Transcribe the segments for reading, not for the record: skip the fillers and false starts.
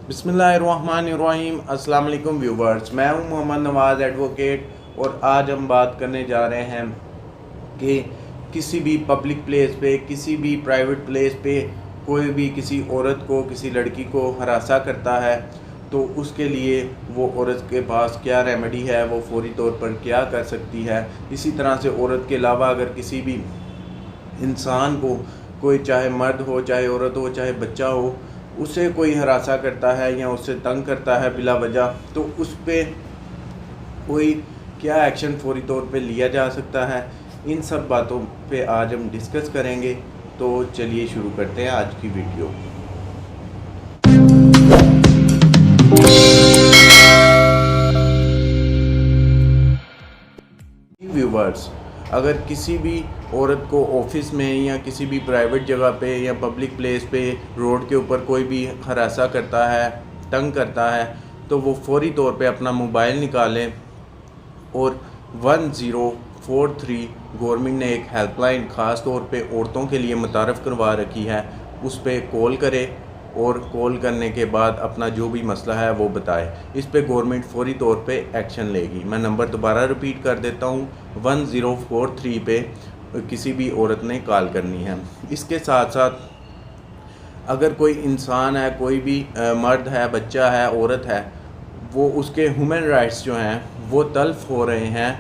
बिस्मिल्लाहिर्रहमानिर्रहीम। अस्सलाम वालेकुम व्यूवर्स, मैं हूं मोहम्मद नवाज़ एडवोकेट और आज हम बात करने जा रहे हैं कि किसी भी पब्लिक प्लेस पे, किसी भी प्राइवेट प्लेस पे कोई भी किसी औरत को, किसी लड़की को हरासा करता है तो उसके लिए वो औरत के पास क्या रेमेडी है, वो फौरी तौर पर क्या कर सकती है। इसी तरह से औरत के अलावा अगर किसी भी इंसान को, कोई चाहे मर्द हो, चाहे औरत हो, चाहे बच्चा हो, उसे कोई हरासा करता है या उससे तंग करता है बिला वजह, तो उस पर कोई क्या एक्शन फौरी तौर पे लिया जा सकता है, इन सब बातों पे आज हम डिस्कस करेंगे। तो चलिए शुरू करते हैं आज की वीडियो। व्यूवर्स, अगर किसी भी औरत को ऑफिस में या किसी भी प्राइवेट जगह पे या पब्लिक प्लेस पे, रोड के ऊपर कोई भी हरासा करता है, तंग करता है, तो वो फौरी तौर पे अपना मोबाइल निकालें और 1043 गवर्नमेंट ने एक हेल्पलाइन ख़ास तौर पे औरतों के लिए मुतारफ़ करवा रखी है, उस पर कॉल करें और कॉल करने के बाद अपना जो भी मसला है वो बताए। इस पे गवर्नमेंट फौरी तौर पे एक्शन लेगी। मैं नंबर दोबारा रिपीट कर देता हूँ, 1043 पे किसी भी औरत ने कॉल करनी है। इसके साथ साथ अगर कोई इंसान है, कोई भी मर्द है, बच्चा है, औरत है, वो उसके ह्यूमन राइट्स जो हैं वो तल्फ हो रहे हैं,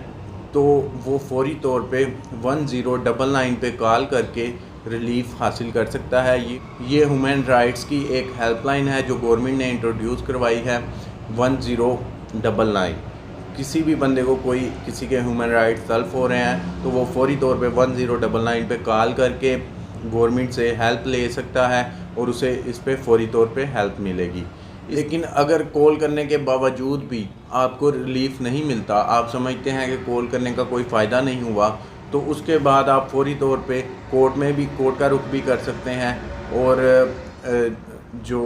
तो वो फौरी तौर पे 1099 पे कॉल करके रिलीफ हासिल कर सकता है। ये ह्यूमन राइट्स की एक हेल्पलाइन है जो गवर्नमेंट ने इंट्रोड्यूस करवाई है, 1099। किसी भी बंदे को कोई किसी के ह्यूमन राइट्स तल्फ हो रहे हैं तो वो फौरी तौर पे 1099 पे कॉल करके गवर्नमेंट से हेल्प ले सकता है और उसे इस पे फौरी तौर पे हेल्प मिलेगी। लेकिन अगर कॉल करने के बावजूद भी आपको रिलीफ नहीं मिलता, आप समझते हैं कि कॉल करने का कोई फ़ायदा नहीं हुआ, तो उसके बाद आप फौरी तौर पे कोर्ट का रुख भी कर सकते हैं और जो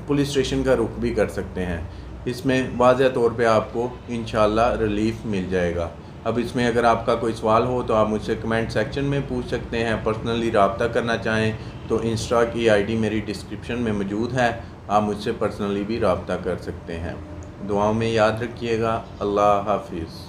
पुलिस स्टेशन का रुख भी कर सकते हैं। इसमें वाज़ह तौर पे आपको इंशाल्लाह रिलीफ मिल जाएगा। अब इसमें अगर आपका कोई सवाल हो तो आप मुझसे कमेंट सेक्शन में पूछ सकते हैं। पर्सनली रब्ता करना चाहें तो इंस्टा की आईडी मेरी डिस्क्रिप्शन में मौजूद है, आप मुझसे पर्सनली भी रब्ता कर सकते हैं। दुआओं में याद रखिएगा। अल्लाह हाफिज़।